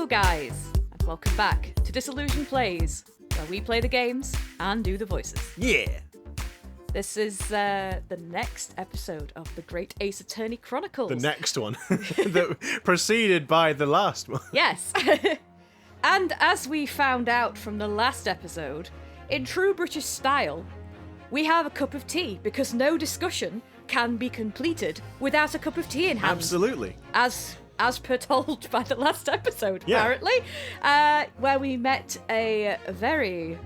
Hello guys, and welcome back to Disillusion Plays, where we play the games and do the voices. Yeah! This is the next episode of the Great Ace Attorney Chronicles. The next one. That preceded by the last one. Yes. And as we found out from the last episode, in true British style, we have a cup of tea because no discussion can be completed without a cup of tea in hand. Absolutely. As per told by the last episode, Yeah. apparently, where we met a very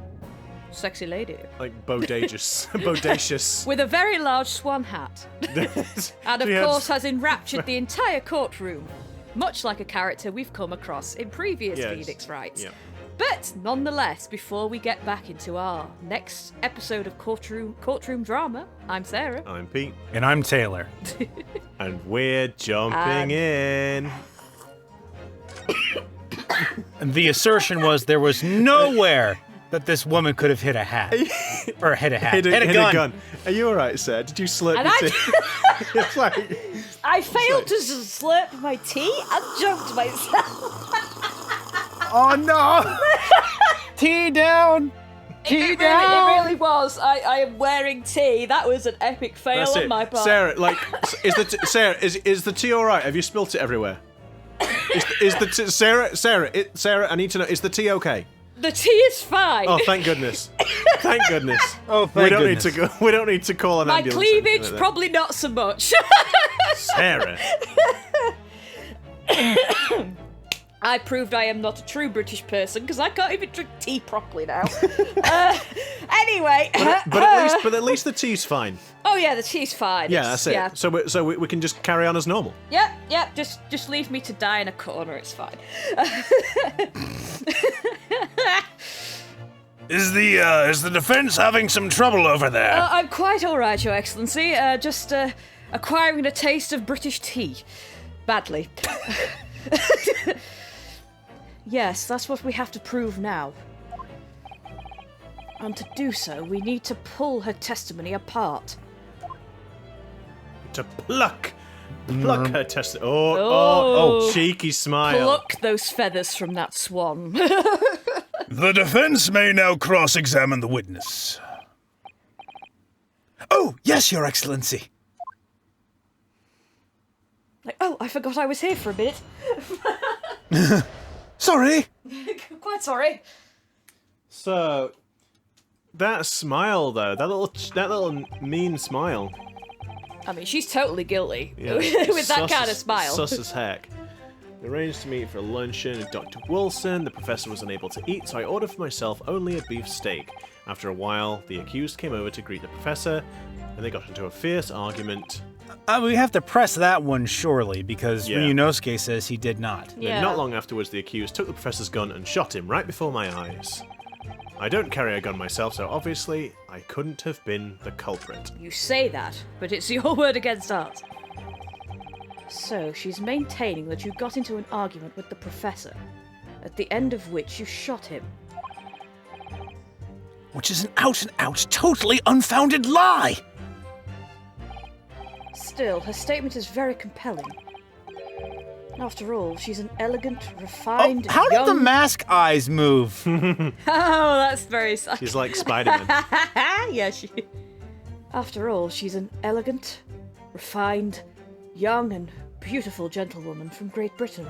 sexy lady. Like bodacious. With a very large swan hat. And of course has enraptured the entire courtroom, much like a character we've come across in previous Phoenix Wrights. Yeah. But nonetheless, before we get back into our next episode of courtroom drama, I'm Sarah. I'm Pete. And I'm Taylor. And we're jumping in. And the assertion was there was nowhere that this woman could have hit a hat. Or hit a hat. Hit a gun. Are you alright, sir? Did you slurp And your tea? It's like... I failed to slurp my tea and choked myself. Oh no! Tea down! Tea down! It really was. I am wearing tea. That was an epic fail That's on it. my part. Sarah, is the tea alright? Have you spilt it everywhere? Is the tea... Sarah, I need to know, is the tea okay? The tea is fine. Oh, thank goodness. Thank goodness. Oh, thank goodness. We don't need to call an My ambulance. cleavage, probably not so much. Sarah. I proved I am not a true British person because I can't even drink tea properly now. Anyway. But at least the tea's fine. Oh yeah, the tea's fine. Yeah, that's it. Yeah. So we can just carry on as normal. Yep. Just leave me to die in a corner. It's fine. Is the defense having some trouble over there? I'm quite all right, Your Excellency. Just acquiring a taste of British tea, badly. Yes, that's what we have to prove now. And to do so, we need to pull her testimony apart. To pluck her test. Oh, cheeky smile. Pluck those feathers from that swan. The defense may now cross-examine the witness. Oh, yes, Your Excellency. Oh, I forgot I was here for a minute. Sorry. Quite sorry. So, that smile though, that little mean smile. I mean, she's totally guilty Yeah, with that kind of smile. Sus as heck. We arranged to meet for a luncheon with Dr. Wilson. The professor was unable to eat, so I ordered for myself only a beef steak. After a while, the accused came over to greet the professor, and they got into a fierce argument. We have to press that one, surely, because Yeah. Ryunosuke says he did not. Then Yeah. not long afterwards, the accused took the professor's gun and shot him right before my eyes. I don't carry a gun myself, so obviously I couldn't have been the culprit. You say that, but it's your word against ours. So, she's maintaining that you got into an argument with the professor, at the end of which you shot him. Which is an out-and-out, totally unfounded lie! Still, her statement is very compelling. After all, she's an elegant, refined, How did young... the mask eyes move? Oh, that's very... She's like Spider-Man. Yeah, she... After all, she's an elegant, refined, young and beautiful gentlewoman from Great Britain.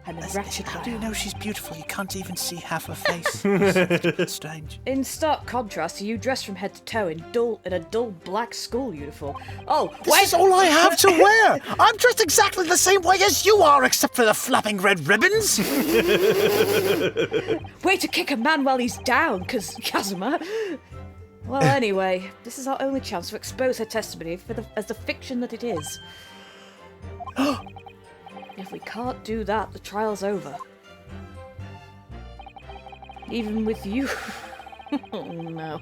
I'm enraptured by How do you her. know she's beautiful? You can't even see half her face. It's strange. In stark contrast to you dressed from head to toe in a dull black school uniform. Oh, This is all I have to wear. I'm dressed exactly the same way as you are, except for the flapping red ribbons. way to kick a man while he's down, Kazuma. Well, anyway, this is our only chance to expose her testimony as the fiction that it is. If we can't do that, the trial's over. Even with you... Oh no.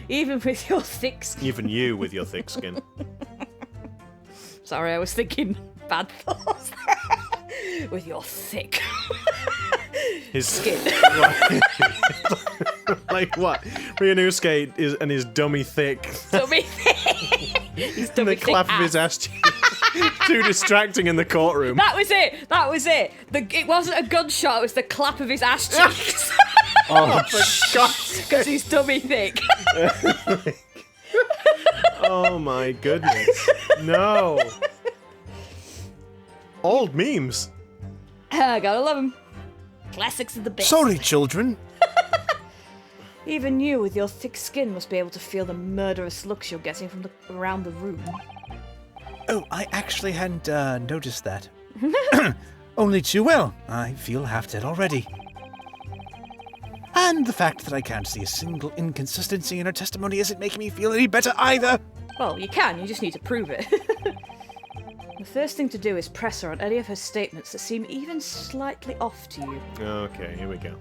Even with your thick skin... Even you with your thick skin. Sorry, I was thinking bad thoughts. With your thick His skin. Like what? Ryunosuke and his dummy thick. Dummy thick. He's And dummy the clap thick of his ass. ass cheeks. Too distracting in the courtroom. That was it. That was it. It wasn't a gunshot. It was the clap of his ass cheeks. Oh, for God's Because he's dummy thick. Oh my goodness. No. Old memes. Gotta love him. Classics of the best. Sorry, children. Even you, with your thick skin, must be able to feel the murderous looks you're getting from around the room. Oh, I actually hadn't noticed that. Only too well. I feel half dead already. And the fact that I can't see a single inconsistency in her testimony isn't making me feel any better either. Well, you can, you just need to prove it. The first thing to do is press her on any of her statements that seem even slightly off to you. Okay, here we go.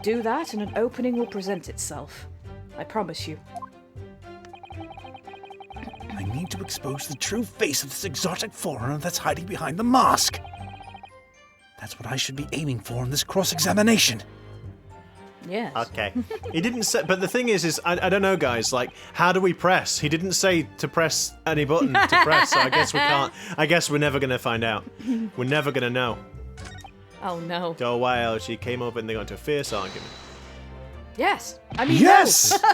Do that and an opening will present itself. I promise you. I need to expose the true face of this exotic foreigner that's hiding behind the mask. That's what I should be aiming for in this cross-examination. Yes. Okay. He didn't say, but the thing is I don't know, guys, like, how do we press? He didn't say to press any button to press, so I guess we can't. I guess we're never going to find out. We're never going to know. Oh no. So while she came over and they got into a fierce argument. Yes. I mean, Yes! no.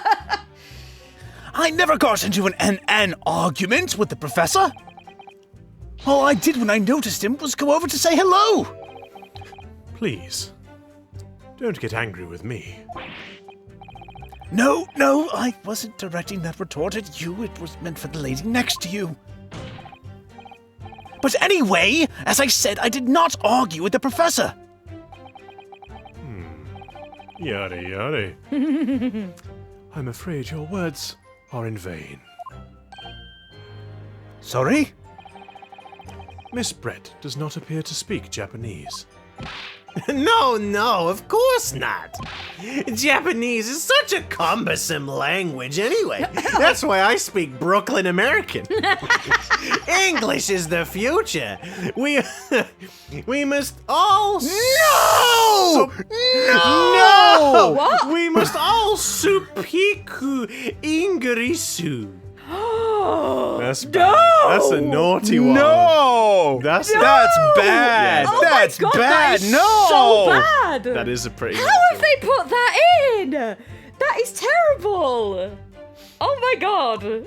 I never got into an argument with the professor. All I did when I noticed him was go over to say hello. Please, don't get angry with me. No, I wasn't directing that retort at you. It was meant for the lady next to you. But anyway, as I said, I did not argue with the professor. Yada yada. I'm afraid your words are in vain. Sorry? Miss Brett does not appear to speak Japanese. No, of course not. Japanese is such a cumbersome language anyway. That's why I speak Brooklyn American. English is the future. We must all... No! No! What? We must all supiku ingrisu. That's bad. No! That's a naughty one. No! That's That's bad. Yeah. Oh That's my God, bad. that is No! so bad. That is a pretty. How have they put that in? That is terrible. Oh my God.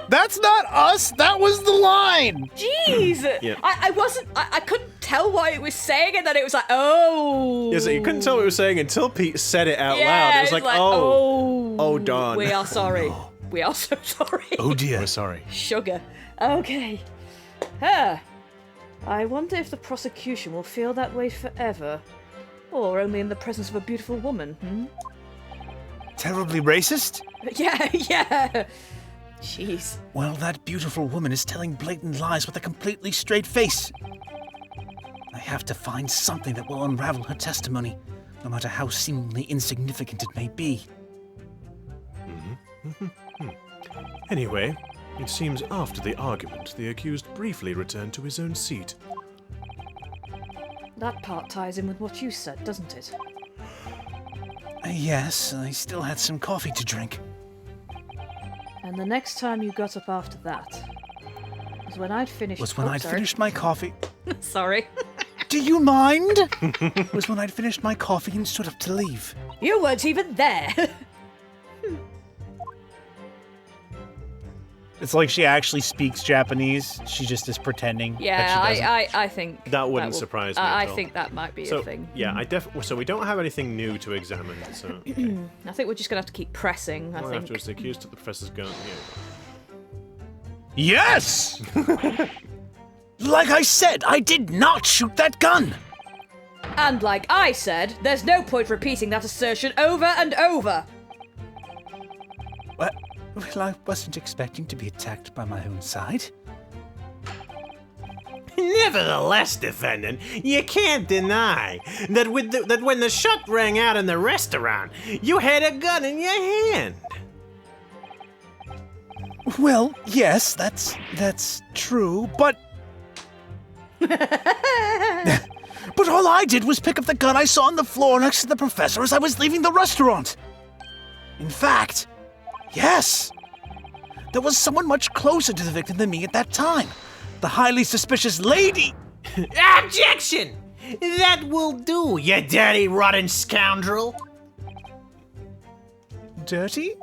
That's not us. That was the line. Jeez. Yeah. I couldn't tell what it was saying, and then it was like, oh. Yes, you couldn't tell what it was saying until Pete said it out Yeah, loud. It was it's like, oh, darn. We are sorry. We are so sorry. Oh dear. We're sorry. Sugar. Okay. I wonder if the prosecution will feel that way forever. Or only in the presence of a beautiful woman, Terribly racist? Yeah. Jeez. Well, that beautiful woman is telling blatant lies with a completely straight face. I have to find something that will unravel her testimony, no matter how seemingly insignificant it may be. Anyway, it seems after the argument, the accused briefly returned to his own seat. That part ties in with what you said, doesn't it? Yes, I still had some coffee to drink. And the next time you got up after that was when I'd finished... Was when I'd sorry. finished my coffee. Sorry. Do you mind? Was when I'd finished my coffee and stood up to leave. You weren't even there. It's like she actually speaks Japanese. She just is pretending that she doesn't. I think That wouldn't will- surprise me I at all. think that might be So a thing. yeah, so we don't have anything new to examine. So okay. I think we're just gonna have to keep pressing. I Well, think. afterwards, the accused took the professor's gun. Yes! Like I said, I did not shoot that gun! And like I said, there's no point repeating that assertion over and over. Well, I wasn't expecting to be attacked by my own side. Nevertheless, defendant, you can't deny that that when the shot rang out in the restaurant, you had a gun in your hand. Well, yes, that's true, but... But all I did was pick up the gun I saw on the floor next to the professor as I was leaving the restaurant. In fact, yes, There was someone much closer to the victim than me at that time. The highly suspicious lady. Objection! That will do, you dirty, rotten scoundrel! Dirty?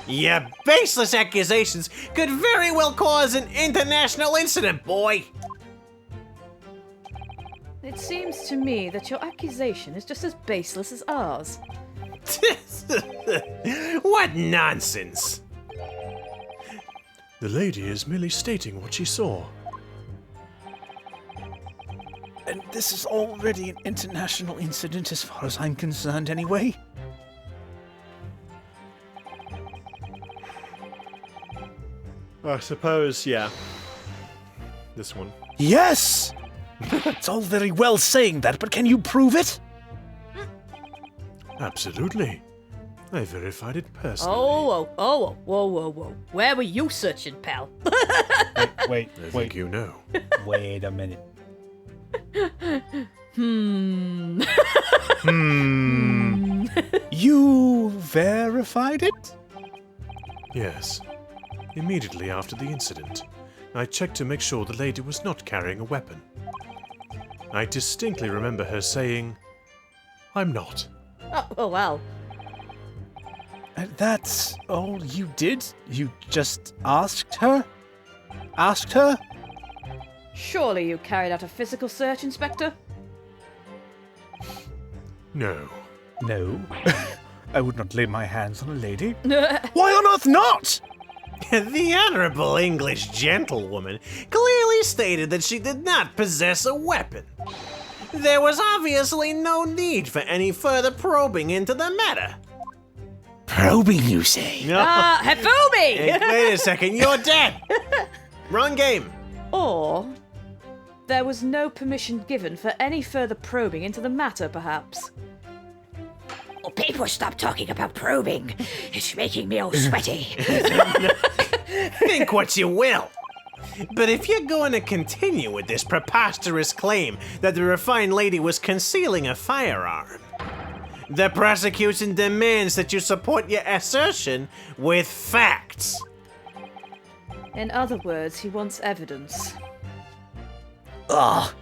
Your baseless accusations could very well cause an international incident, boy! It seems to me that your accusation is just as baseless as ours. What nonsense! The lady is merely stating what she saw. And this is already an international incident as far as I'm concerned anyway. I suppose, yeah. This one. Yes! It's all very well saying that, but can you prove it? Absolutely. I verified it personally. Whoa. Where were you searching, pal? Wait, I think you know. wait a minute. You verified it? Yes. Immediately after the incident, I checked to make sure the lady was not carrying a weapon. I distinctly remember her saying, "I'm not." Oh, well. That's all you did? You just asked her? Asked her? Surely you carried out a physical search, Inspector? No. No. I would not lay my hands on a lady. Why on earth not? The Honorable English Gentlewoman clearly stated that she did not possess a weapon. There was obviously no need for any further probing into the matter. Probing, you say? No. Hifumi! Hey, wait a second, you're dead! Wrong game. Or there was no permission given for any further probing into the matter, perhaps. Oh, people stop talking about probing. It's making me all sweaty. Think what you will. But if you're going to continue with this preposterous claim that the refined lady was concealing a firearm, the prosecution demands that you support your assertion with facts. In other words, he wants evidence. Ugh.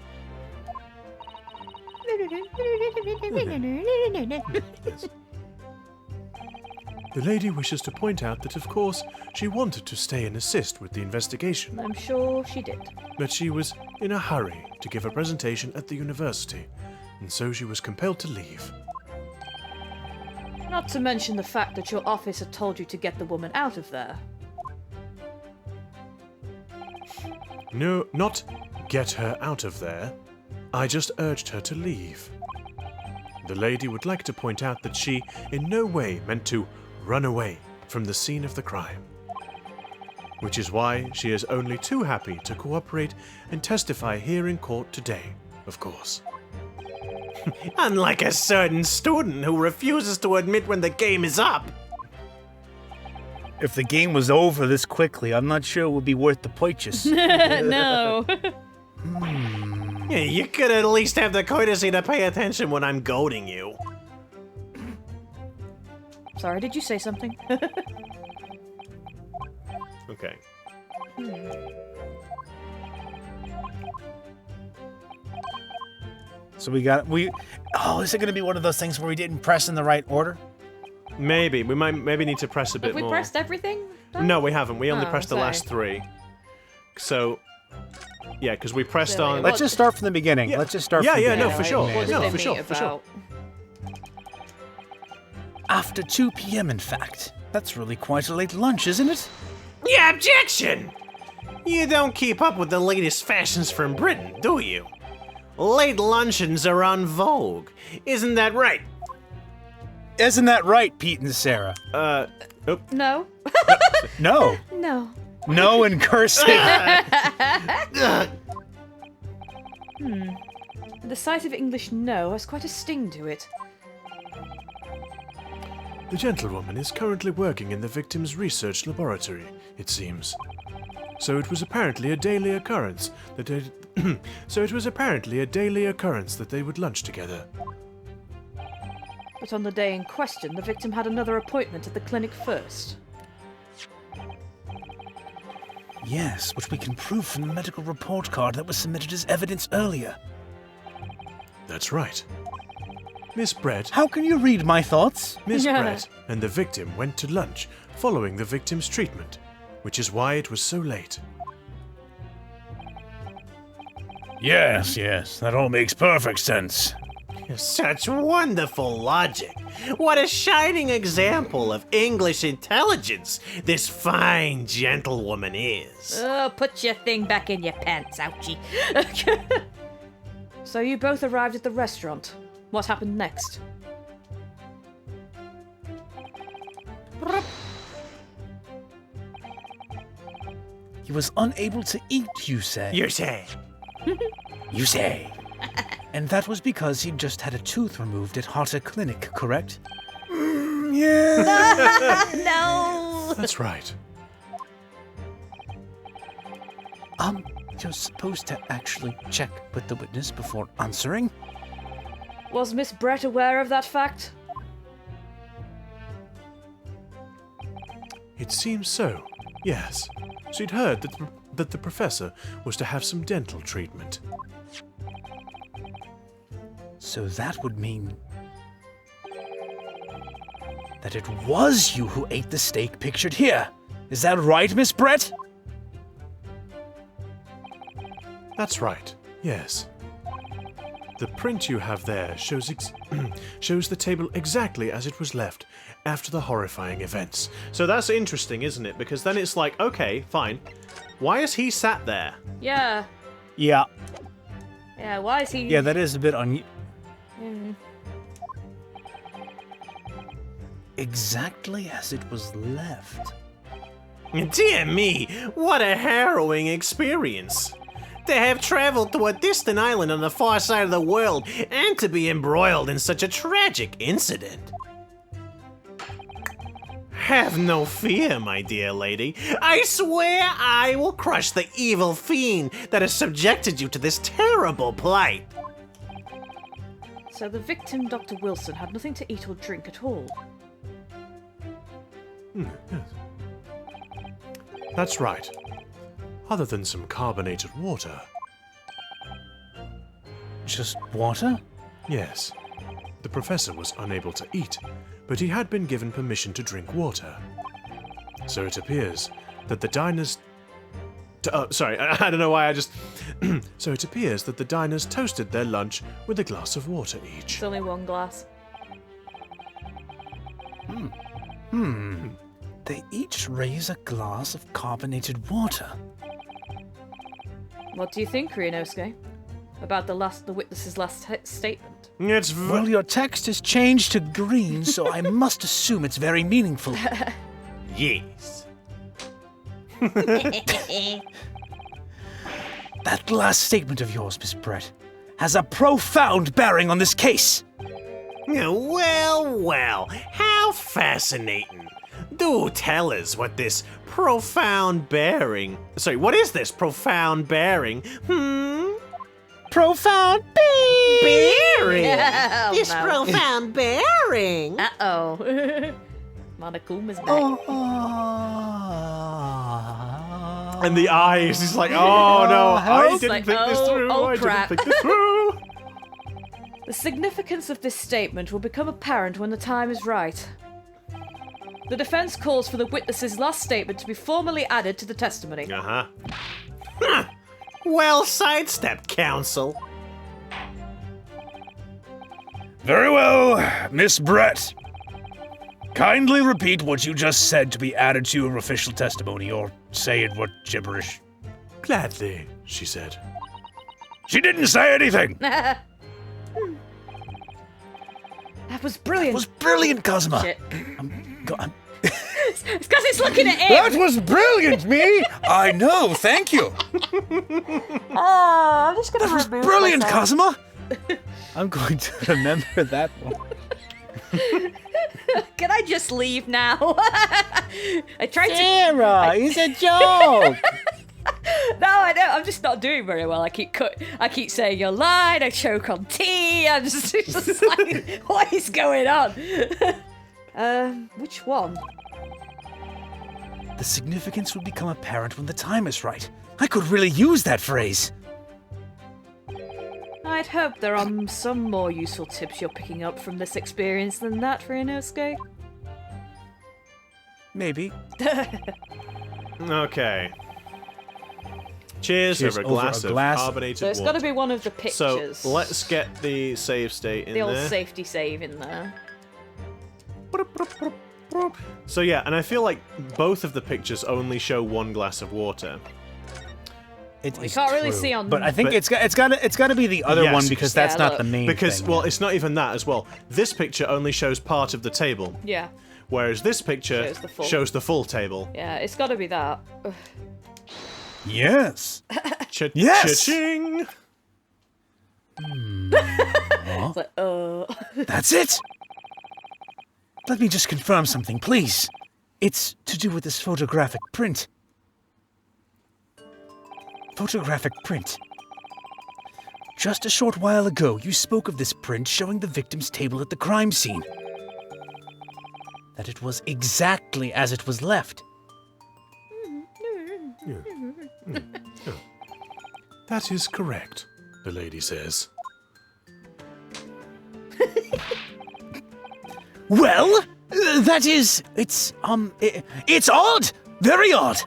The lady wishes to point out that, of course, she wanted to stay and assist with the investigation, I'm sure she did. but she was in a hurry to give a presentation at the university, and so she was compelled to leave. Not to mention the fact that your office had told you to get the woman out of there. No, not get her out of there. I just urged her to leave. The lady would like to point out that she in no way meant to run away from the scene of the crime, which is why she is only too happy to cooperate and testify here in court today, of course. Unlike a certain student who refuses to admit when the game is up. If the game was over this quickly, I'm not sure it would be worth the purchase. No. Yeah, you could at least have the courtesy to pay attention when I'm goading you. Sorry, did you say something? Okay. So oh, is it going to be one of those things where we didn't press in the right order? Maybe. We might maybe need to press a bit Have we more. pressed everything? done? No, we haven't. We only Oh, pressed the sorry. last three. So, yeah, because we pressed Silly. on... What- Let's just start from the beginning. Yeah. Let's just start Yeah, from the yeah, no, beginning. for sure. What did No, they for sure, meet for sure. about? After 2 p.m., in fact. That's really quite a late lunch, isn't it? Yeah, objection! You don't keep up with the latest fashions from Britain, do you? Late luncheons are en vogue. Isn't that right? Isn't that right, Pete and Sarah? No. No. No. No in cursive. The decisive English no has quite a sting to it. The gentlewoman is currently working in the victim's research laboratory, it seems. So it was apparently a daily occurrence that they would lunch together. But on the day in question, the victim had another appointment at the clinic first. Yes, which we can prove from the medical report card that was submitted as evidence earlier. That's right. Miss Brett, How can you read my thoughts? Miss Yeah. Brett and the victim went to lunch following the victim's treatment, which is why it was so late. Yes, that all makes perfect sense. Such wonderful logic. What a shining example of English intelligence this fine gentlewoman is. Oh, put your thing back in your pants, ouchie. So you both arrived at the restaurant. What happened next? He was unable to eat, you say? You say? You say. And that was because he'd just had a tooth removed at Hata Clinic, correct? Yeah. No! That's right. You're supposed to actually check with the witness before answering. Was Miss Brett aware of that fact? It seems so. Yes. She'd heard that the professor was to have some dental treatment. So that would mean that it was you who ate the steak pictured here. Is that right, Miss Brett? That's right. Yes. The print you have there shows shows the table exactly as it was left after the horrifying events. So that's interesting, isn't it? Because then it's like, okay, fine. Why is he sat there? Yeah. Yeah. Yeah, why is he... Yeah, that is a bit exactly as it was left. Dear me, what a harrowing experience. To have traveled to a distant island on the far side of the world and to be embroiled in such a tragic incident. Have no fear, my dear lady. I swear I will crush the evil fiend that has subjected you to this terrible plight. So the victim, Dr. Wilson, had nothing to eat or drink at all. That's right. Other than some carbonated water. Just water? Yes. The professor was unable to eat, but he had been given permission to drink water. So it appears that the diners... sorry, I don't know why I just... So it appears that the diners toasted their lunch with a glass of water each. It's only one glass. They each raise a glass of carbonated water. What do you think, Ryunosuke? About the witness's last statement? It's Well, your text has changed to green, so I must assume it's very meaningful. yes. That last statement of yours, Miss Brett, has a profound bearing on this case. Well, how fascinating. Do tell us what this profound bearing... Sorry, what is this profound bearing? Profound Bearing! Oh, This no. profound bearing! Uh-oh. Monokuma's back. And the eyes, he's like, oh no, I It's didn't like, think this oh, through, oh, I crap. didn't think this through. The significance of this statement will become apparent when the time is right. The defense calls for the witness's last statement to be formally added to the testimony. Uh-huh. Huh. Well sidestepped, counsel. Very well, Miss Brett. Kindly repeat what you just said to be added to your official testimony, or say it what gibberish. Gladly, she said. She didn't say anything! That was brilliant. It was brilliant, Cosma! Shit. I'm- It's because it's looking at him. That was brilliant, me! I know, thank you! Oh, I'm just gonna That was remove brilliant, myself. Cosma! I'm going to remember that one. Can I just leave now? I tried to. Sarah, it's a joke! No, I know. I'm just not doing very well. I keep saying you're lying. I choke on tea. I'm just, it's just like, what is going on? Which one? The significance will become apparent when the time is right. I could really use that phrase. I'd hope there are some more useful tips you're picking up from this experience than that, Ryunosuke. Maybe. Okay. Cheers over a glass of carbonated So it's water. got to be one of the pictures. So let's get the save state in the old there. safety save in there. So yeah, and I feel like both of the pictures only show one glass of water. It You is can't really true. see on. But I think But- it's got to be the other Yes, one because yeah, that's not look. the main Because, thing. well, it's not even that as well. This picture only shows part of the table, Yeah, whereas this picture Shows the full. full table. yeah, it's got to be that. Ugh. Yes. Cha-ching! Yes! It's like, That's it. Let me just confirm something, please. It's to do with this photographic print. Photographic print. Just a short while ago, you spoke of this print showing the victim's table at the crime scene. That it was exactly as it was left. That is correct, the lady says. Well, that is, it's odd! Very odd!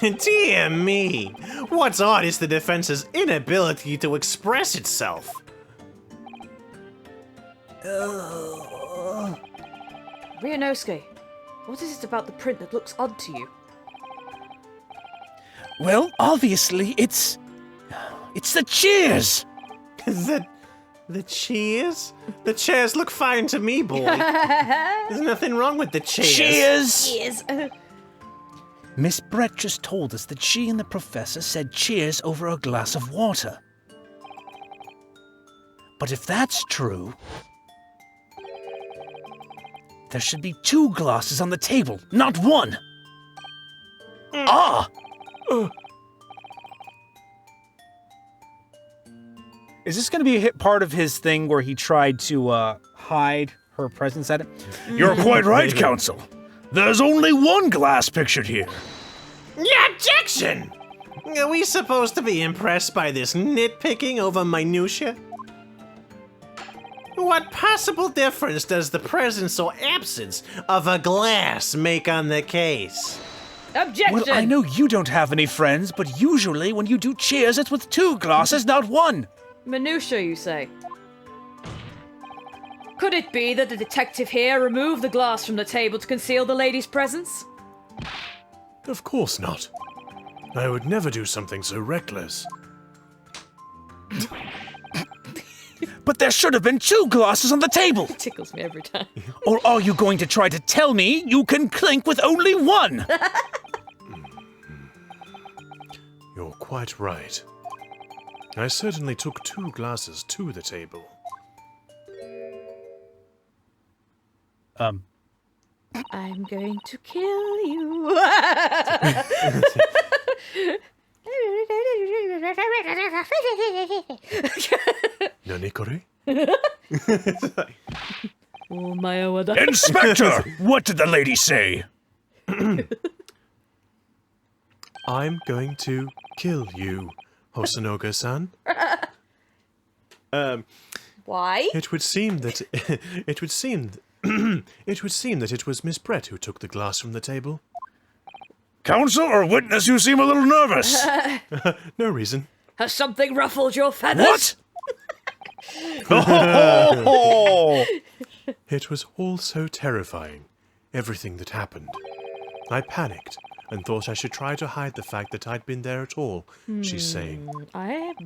Dear me! What's odd is the defense's inability to express itself. Ryunosuke, what is it about the print that looks odd to you? Well, obviously, it's the cheers! The chairs? The chairs look fine to me, boy. There's nothing wrong with the chairs. Cheers! Yes. Miss Brett just told us that she and the professor said cheers over a glass of water. But if that's true, there should be 2 glasses on the table, not 1. Ah! Is this going to be a part of his thing where he tried to hide her presence at it? You're quite right, Counsel. There's only 1 glass pictured here. Objection! Are we supposed to be impressed by this nitpicking over minutia? What possible difference does the presence or absence of a glass make on the case? Objection! Well, I know you don't have any friends, but usually when you do cheers, it's with 2 glasses, not 1. Minutia, you say? Could it be that the detective here removed the glass from the table to conceal the lady's presence? Of course not. I would never do something so reckless. But there should have been 2 glasses on the table. Tickles me every time. Or are you going to try to tell me you can clink with only 1? You're quite right. I certainly took 2 glasses to the table. I'm going to kill you. Nani kore? Oh, my Awada. Inspector, what did the lady say? I'm going to kill you, Hosonaga-san. Why? It would seem that it would seem that it was Miss Brett who took the glass from the table. Counsel or witness, you seem a little nervous. No reason. Has something ruffled your feathers? What? It was all so terrifying, everything that happened. I panicked and thought I should try to hide the fact that I'd been there at all, she's saying.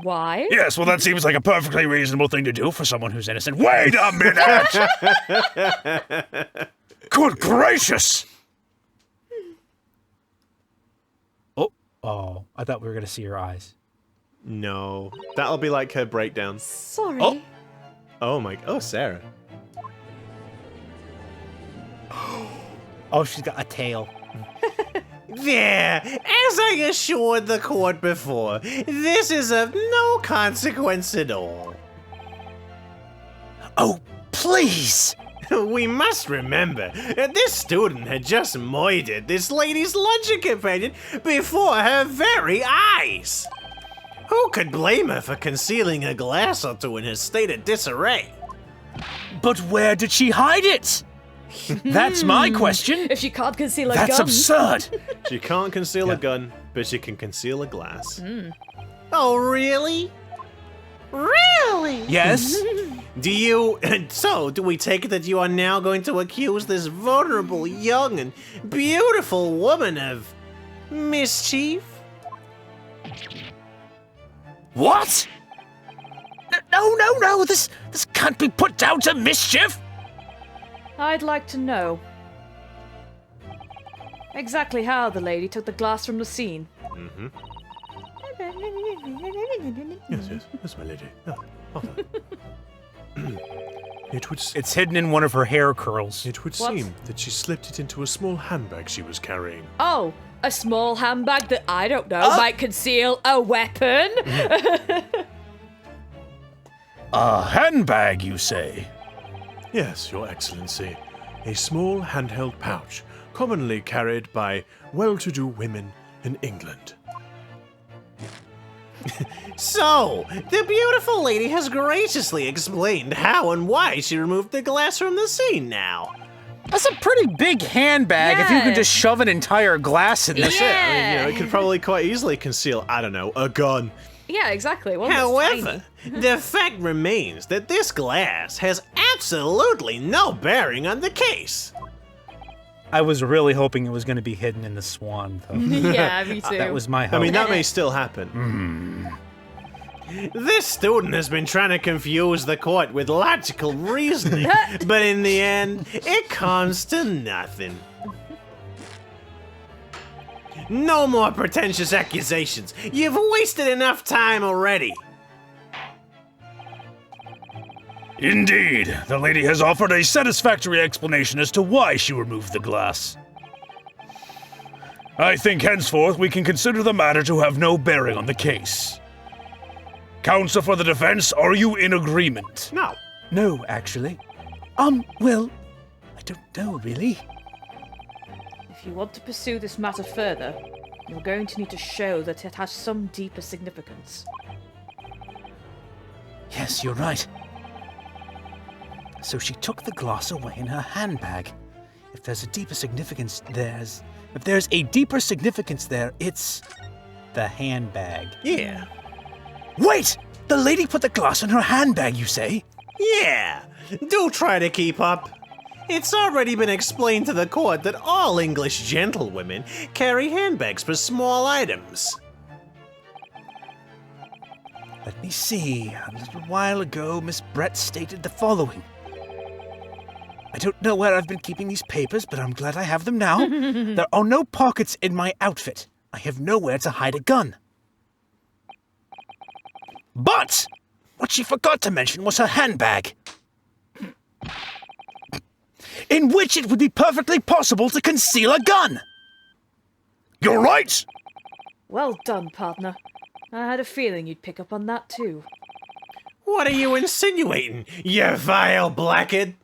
Why? Yes, well, that seems like a perfectly reasonable thing to do for someone who's innocent. Wait a minute! Good gracious! Oh, I thought we were going to see her eyes. No. That'll be like her breakdown. Sorry. Oh, Sarah. Oh, she's got a tail. There! As I assured the court before, this is of no consequence at all. Oh, please! We must remember that this student had just murdered this lady's luncheon companion before her very eyes. Who could blame her for concealing a glass or two in her state of disarray? But where did she hide it? That's my question. If she can't conceal a That's gun. absurd. She can't conceal a gun, but she can conceal a glass. Oh, really? Really? Yes? Do we take it that you are now going to accuse this vulnerable, young, and beautiful woman of mischief? What? No. This can't be put down to mischief. I'd like to know exactly how the lady took the glass from the scene. Yes, my lady. It's hidden in one of her hair curls. It would What? seem that she slipped it into a small handbag she was carrying. Oh, a small handbag that, I don't know, might conceal a weapon? A handbag, you say? Yes, Your Excellency. A small handheld pouch, commonly carried by well-to-do women in England. So, the beautiful lady has graciously explained how and why she removed the glass from the scene now. That's a pretty big handbag if you Yeah. can just shove an entire glass in there. That's it. I mean, it could probably quite easily conceal, I don't know, a gun. Yeah, exactly. One that's However, tiny. the fact remains that this glass has absolutely no bearing on the case. I was really hoping it was going to be hidden in the swan, though. Yeah, me too. That was my hope. I mean, that may still happen. This student has been trying to confuse the court with logical reasoning, but in the end, it comes to nothing. No more pretentious accusations. You've wasted enough time already. Indeed, the lady has offered a satisfactory explanation as to why she removed the glass. I think henceforth we can consider the matter to have no bearing on the case. Counsel for the defense, are you in agreement? No. No, actually. Well, I don't know, really. If you want to pursue this matter further, you're going to need to show that it has some deeper significance. Yes, you're right. So she took the glass away in her handbag. If there's a deeper significance, If there's a deeper significance there, it's the handbag. Yeah. Wait! The lady put the glass in her handbag, you say? Yeah. Do try to keep up. It's already been explained to the court that all English gentlewomen carry handbags for small items. Let me see. A little while ago, Miss Brett stated the following. I don't know where I've been keeping these papers, but I'm glad I have them now. There are no pockets in my outfit. I have nowhere to hide a gun. But what she forgot to mention was her handbag, in which it would be perfectly possible to conceal a gun. You're right. Well done, partner. I had a feeling you'd pick up on that too. What are you insinuating, you vile blackguard?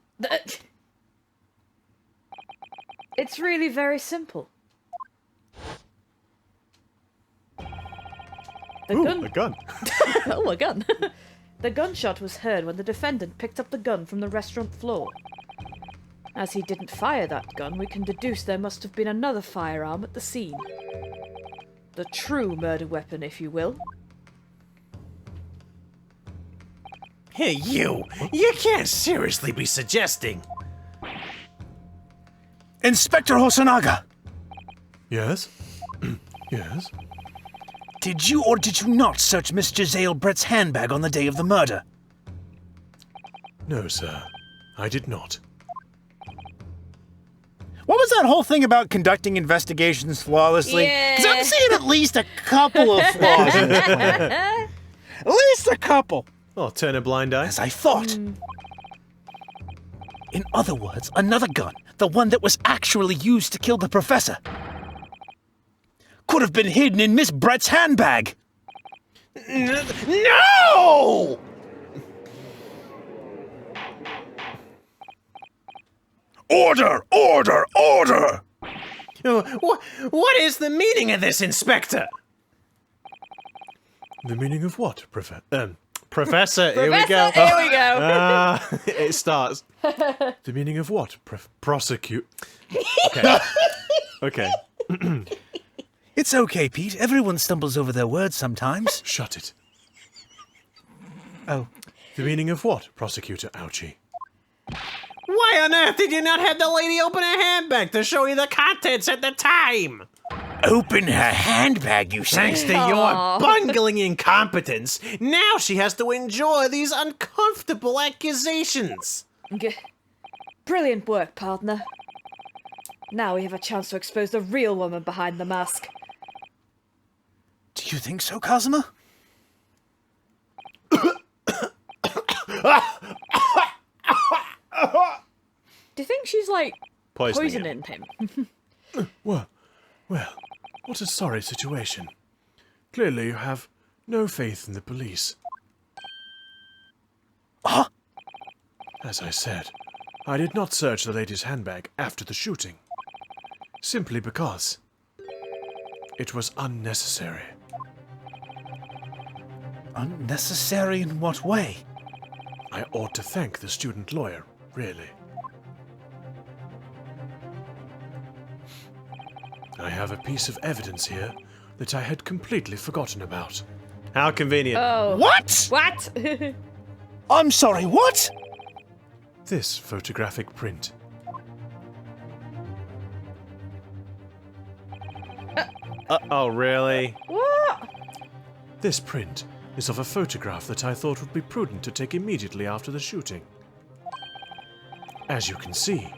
It's really very simple. The gun. A gun. Oh, a gun. The gunshot was heard when the defendant picked up the gun from the restaurant floor. As he didn't fire that gun, we can deduce there must have been another firearm at the scene. The true murder weapon, if you will. Hey, you can't seriously be suggesting. Inspector Hosonaga, Yes? Yes? did you or did you not search Miss Giselle Brett's handbag on the day of the murder? No, sir. I did not. What was that whole thing about conducting investigations flawlessly? Because I'm Yeah. seeing at least a couple of flaws in this plan. At least a couple. Oh, turn a blind eye. As I thought. In other words, another gun, the one that was actually used to kill the professor, could have been hidden in Miss Brett's handbag. No! Order! Order! Order! What is the meaning of this, Inspector? The meaning of what, Professor, here we go. Here we go. It starts. The meaning of what, prosecute? Okay. Okay. It's okay, Pete. Everyone stumbles over their words sometimes. Shut it. Oh. The meaning of what, Prosecutor Ouchie? Why on earth did you not have the lady open her handbag to show you the contents at the time? Open her handbag, you say? Thanks to your bungling incompetence, now she has to endure these uncomfortable accusations. Brilliant work, partner. Now we have a chance to expose the real woman behind the mask. Do you think so, Kazuma? Do you think she's, like, Poisoning him? Well, what a sorry situation. Clearly you have no faith in the police. Huh? As I said, I did not search the lady's handbag after the shooting. Simply because it was unnecessary. Unnecessary in what way? I ought to thank the student lawyer, really. I have a piece of evidence here that I had completely forgotten about. How convenient. Oh. What? What? I'm sorry, what? This photographic print. Oh, really? What? This print is of a photograph that I thought would be prudent to take immediately after the shooting. As you can see,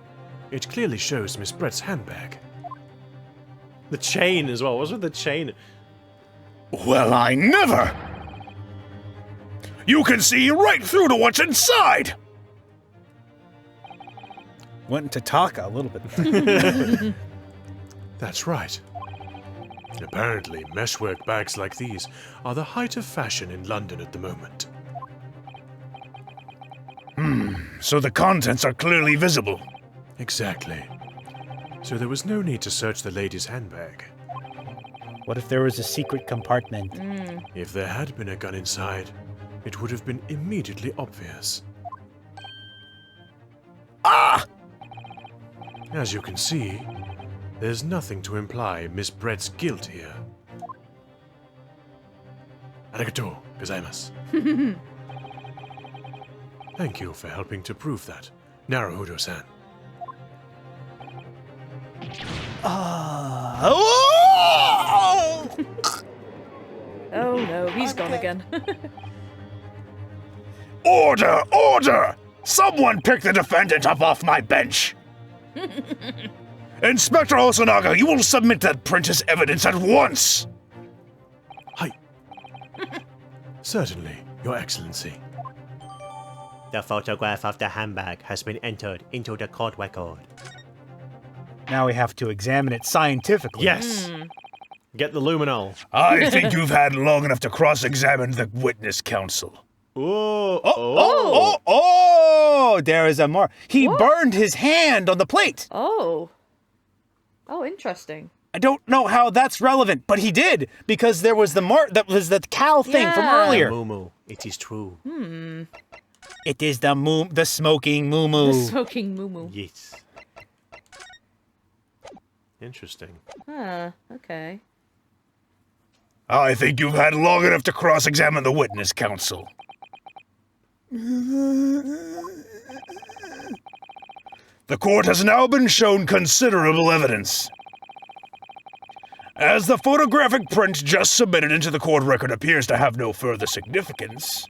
it clearly shows Miss Brett's handbag. The chain as well. What's with the chain? Well, I never! You can see right through to what's inside! Went into Taka a little bit. That's right. Apparently, meshwork bags like these are the height of fashion in London at the moment. So the contents are clearly visible. Exactly. So there was no need to search the lady's handbag. What if there was a secret compartment? If there had been a gun inside, it would have been immediately obvious. Ah! As you can see, there's nothing to imply Miss Brett's guilt here. Arigatou gozaimasu. Thank you for helping to prove that, Naruhodo-san. Oh! Oh no, he's gone again. Order! Order! Someone pick the defendant up off my bench! Inspector Hosonaga, you will submit that print as evidence at once! Hi. Certainly, Your Excellency. The photograph of the handbag has been entered into the court record. Now we have to examine it scientifically. Yes! Get the luminol. I think you've had long enough to cross-examine the witness counsel. Oh, there is a mark. He burned his hand on the plate. Oh. Oh, interesting. I don't know how that's relevant, but he did, because there was the mark that was the cow thing from Yeah. earlier. Moo, it is true. It is the smoking moo The moo. smoking moo. Yes. Interesting. Huh, okay. I think you've had long enough to cross-examine the witness counsel. The court has now been shown considerable evidence. As the photographic print just submitted into the court record appears to have no further significance,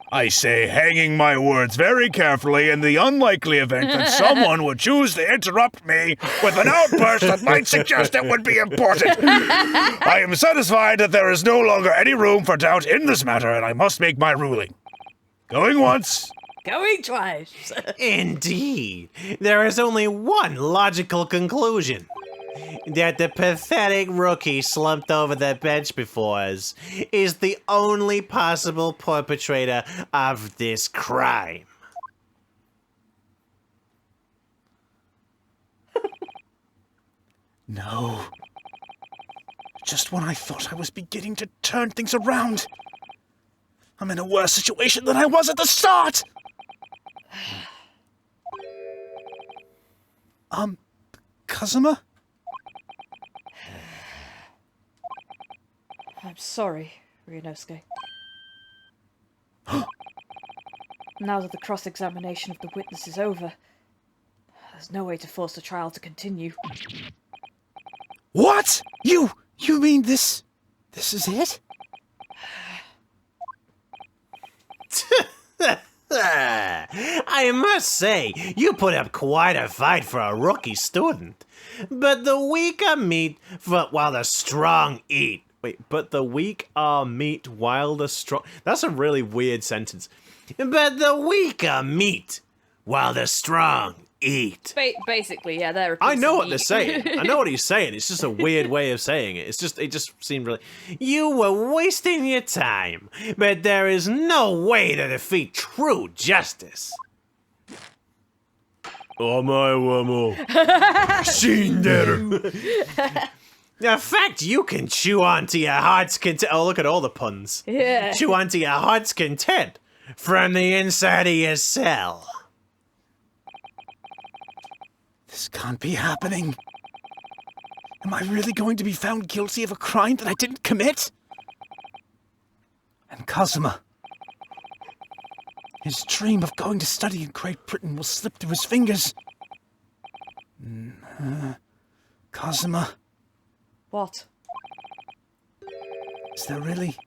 I say, hanging my words very carefully in the unlikely event that someone would choose to interrupt me with an outburst that might suggest it would be important. I am satisfied that there is no longer any room for doubt in this matter, and I must make my ruling. Going once. Going twice. Indeed. There is only one logical conclusion. That the pathetic rookie slumped over the bench before us is the only possible perpetrator of this crime. No. Just when I thought I was beginning to turn things around, I'm in a worse situation than I was at the start! Kazuma? I'm sorry, Ryunosuke. Now that the cross-examination of the witness is over, there's no way to force the trial to continue. What? You mean this is it? I must say, you put up quite a fight for a rookie student. But the weak are meat while the strong eat. Wait, but the weak are meat while the strong... That's a really weird sentence. But the weak are meat while the strong eat. Basically, yeah, they're a piece I know of what meat. they're saying. I know what he's saying. It's just a weird way of saying it. It just seemed really... You were wasting your time, but there is no way to defeat true justice. In fact, you can chew on to your heart's content. Oh, look at all the puns. Yeah. Chew on to your heart's content from the inside of your cell. This can't be happening. Am I really going to be found guilty of a crime that I didn't commit? And Kazuma. His dream of going to study in Great Britain will slip through his fingers. Kazuma. What? Is there really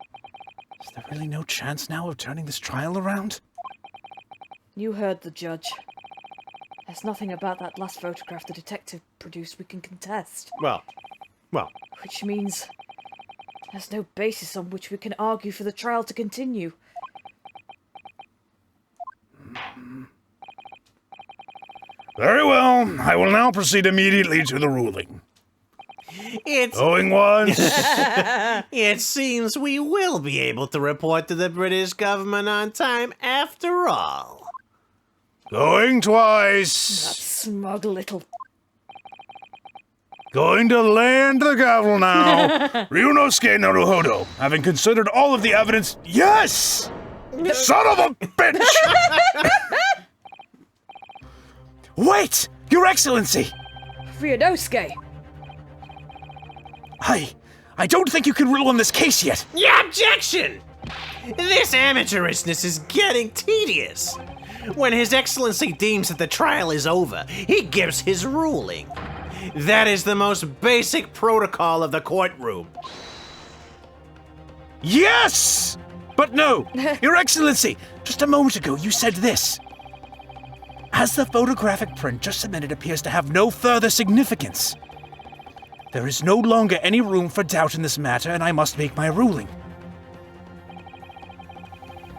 no chance now of turning this trial around? You heard the judge. There's nothing about that last photograph the detective produced we can contest. Well. Which means there's no basis on which we can argue for the trial to continue. Very well. I will now proceed immediately to the ruling. Going once. It seems we will be able to report to the British government on time after all. Going twice. Smug little... Going to land the gavel now. Ryunosuke Naruhodo, having considered all of the evidence... Yes! Son of a bitch! Wait! Your Excellency! Ryunosuke! I don't think you can rule on this case yet. Yeah, objection! This amateurishness is getting tedious. When His Excellency deems that the trial is over, he gives his ruling. That is the most basic protocol of the courtroom. Yes! But no! Your Excellency, just a moment ago you said this. As the photographic print just submitted appears to have no further significance, there is no longer any room for doubt in this matter, and I must make my ruling.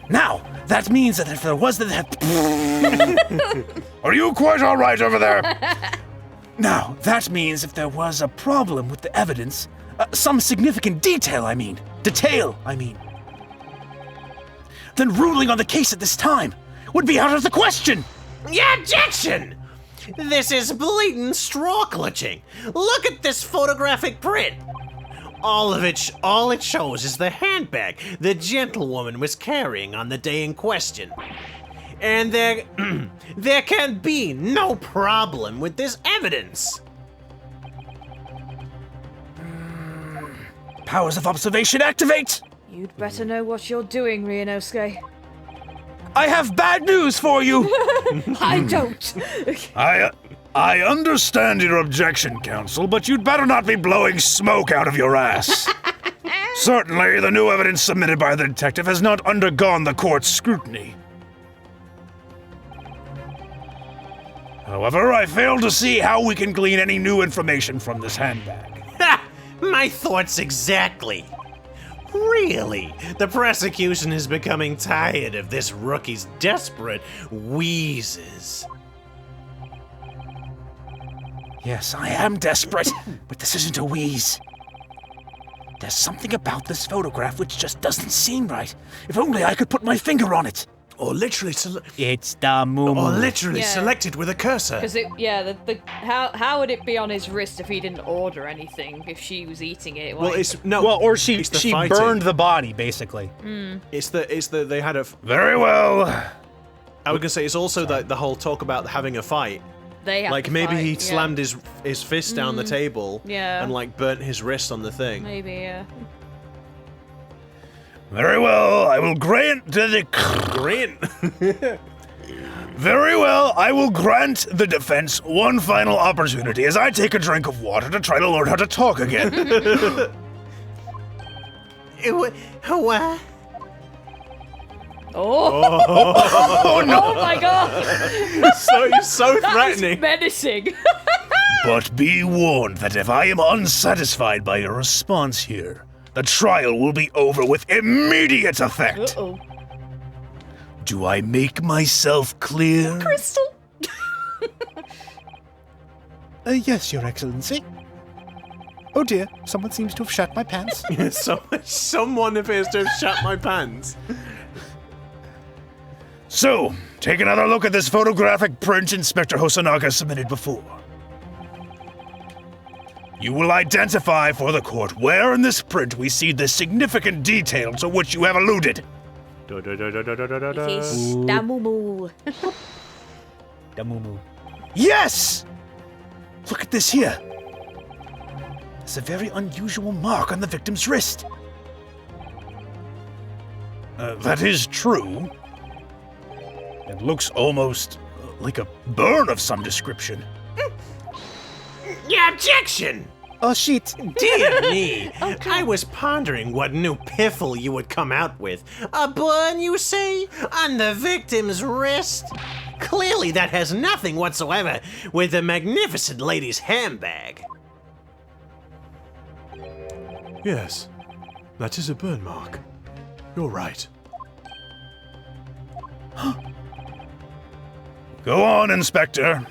Now, that means that if there was Are you quite all right over there? Now, that means if there was a problem with the evidence, some significant detail, then ruling on the case at this time would be out of the question! Yeah, objection! This is blatant straw clutching. Look at this photographic print. All it shows is the handbag the gentlewoman was carrying on the day in question. And there can be no problem with this evidence. Powers of observation activate! You'd better know what you're doing, Ryunosuke. I have bad news for you! I don't! I understand your objection, counsel, but you'd better not be blowing smoke out of your ass. Certainly, the new evidence submitted by the detective has not undergone the court's scrutiny. However, I fail to see how we can glean any new information from this handbag. Ha! My thoughts exactly. Really, the prosecution is becoming tired of this rookie's desperate wheezes. Yes, I am desperate, but this isn't a wheeze. There's something about this photograph which just doesn't seem right. If only I could put my finger on it. Or literally, It's the moo. Yeah. selected with a cursor. Because how would it be on his wrist if he didn't order anything? If she was eating it? Well, Like, it's no. Well, or she it's the fighting. burned the body, basically. It's the they had a. Very well. I was gonna say it's also the whole talk about having a fight. they have Like to maybe fight, he yeah. slammed his fist down the table. Yeah. And like burnt his wrist on the thing. Maybe, yeah. Very well. I will grant the Grant. Very well. I will grant the defense one final opportunity as I take a drink of water to try to learn how to talk again. What? Oh my god! so That threatening. is menacing. But be warned that if I am unsatisfied by your response here, the trial will be over with immediate effect. Uh-oh. Do I make myself clear? Crystal. Yes, Your Excellency. Oh dear, someone seems to have shat my pants. Someone appears to have shut my pants. So, take another look at this photographic print Inspector Hosonaga submitted before. You will identify for the court where in this print we see the significant detail to which you have alluded. Damumu. The moo. Yes! Look at this here. There's a very unusual mark on the victim's wrist. That is true. It looks almost like a burn of some description. Yeah, objection! Oh shit. Dear me, I was pondering what new piffle you would come out with. A burn, you say? On the victim's wrist? Clearly that has nothing whatsoever with the magnificent lady's handbag. Yes, that is a burn mark. You're right. Go on, Inspector.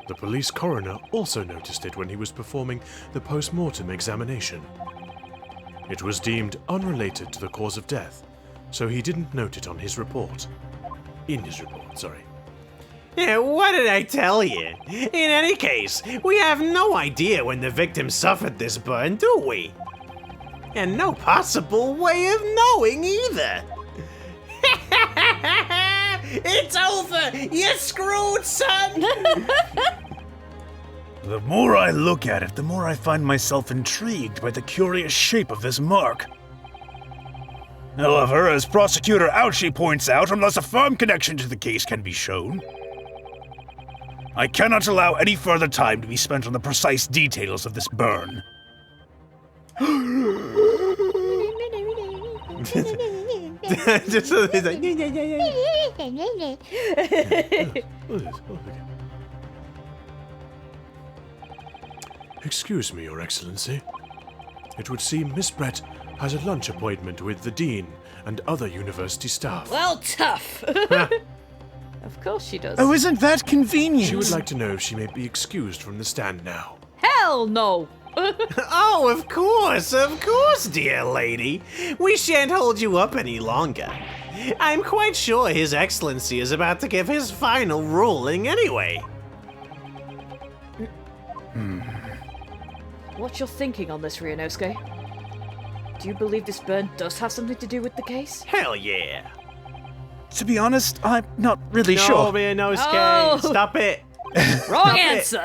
The police coroner also noticed it when he was performing the post-mortem examination. It was deemed unrelated to the cause of death, so he didn't note it on his report. In his report, sorry. Yeah, what did I tell you? In any case, we have no idea when the victim suffered this burn, do we? And no possible way of knowing either. It's over! You're screwed, son! The more I look at it, the more I find myself intrigued by the curious shape of this mark. However, as Prosecutor Ouchie points out, unless a firm connection to the case can be shown, I cannot allow any further time to be spent on the precise details of this burn. Just so he's like, Excuse me, Your Excellency. It would seem Miss Brett has a lunch appointment with the Dean and other university staff. Well, tough. Of course she does. Oh, isn't that convenient? She would like to know if she may be excused from the stand now. Hell no. Oh, of course, dear lady. We shan't hold you up any longer. I'm quite sure His Excellency is about to give his final ruling anyway. What's your thinking on this, Ryunosuke? Do you believe this burn does have something to do with the case? Hell yeah. To be honest, I'm not really No, sure. Ryunosuke, Oh. Stop it. Wrong answer.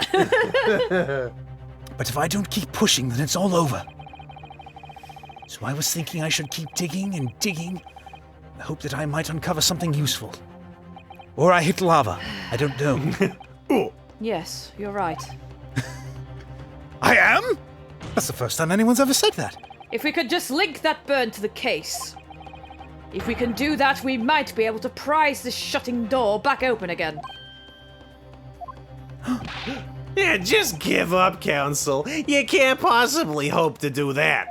But if I don't keep pushing, then it's all over. So I was thinking I should keep digging and digging, in the hope that I might uncover something useful. Or I hit lava. I don't know. Yes, you're right. I am? That's the first time anyone's ever said that. If we could just link that burn to the case. If we can do that, we might be able to prise this shutting door back open again. Yeah, just give up, Counsel. You can't possibly hope to do that.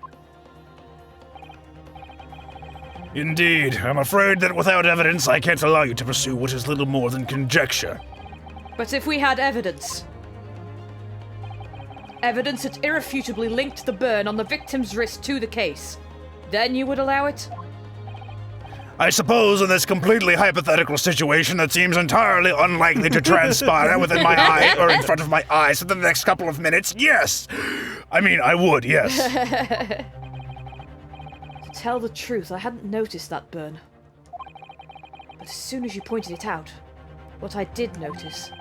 Indeed, I'm afraid that without evidence I can't allow you to pursue what is little more than conjecture. But if we had evidence that irrefutably linked the burn on the victim's wrist to the case, then you would allow it? I suppose in this completely hypothetical situation that seems entirely unlikely to transpire within my eye or in front of my eyes within the next couple of minutes, yes. I mean, I would, yes. To tell the truth, I hadn't noticed that burn. But as soon as you pointed it out, what I did notice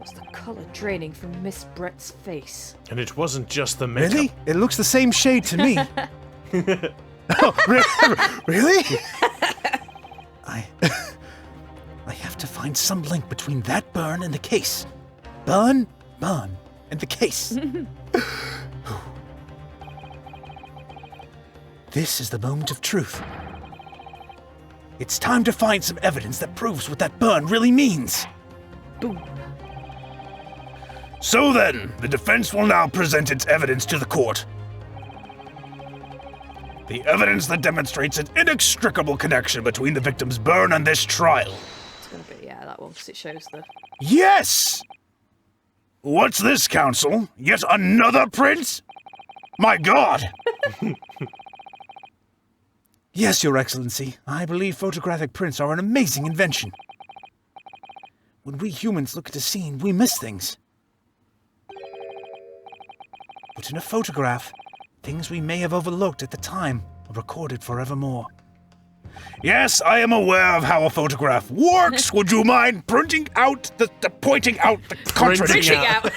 was the colour draining from Miss Brett's face. And it wasn't just the makeup. Really? It looks the same shade to me. Oh, really? I have to find some link between that burn and the case. Burn, and the case. This is the moment of truth. It's time to find some evidence that proves what that burn really means. Boom. So then, the defense will now present its evidence to the court. The evidence that demonstrates an inextricable connection between the victim's burn and this trial. It's gonna be, yeah, that one, because it shows the... Yes! What's this, counsel? Yet another print? My God! Yes, Your Excellency. I believe photographic prints are an amazing invention. When we humans look at a scene, we miss things. But in a photograph, things we may have overlooked at the time are recorded forevermore. Yes, I am aware of how a photograph works. Would you mind pointing out the contradiction? Printing out.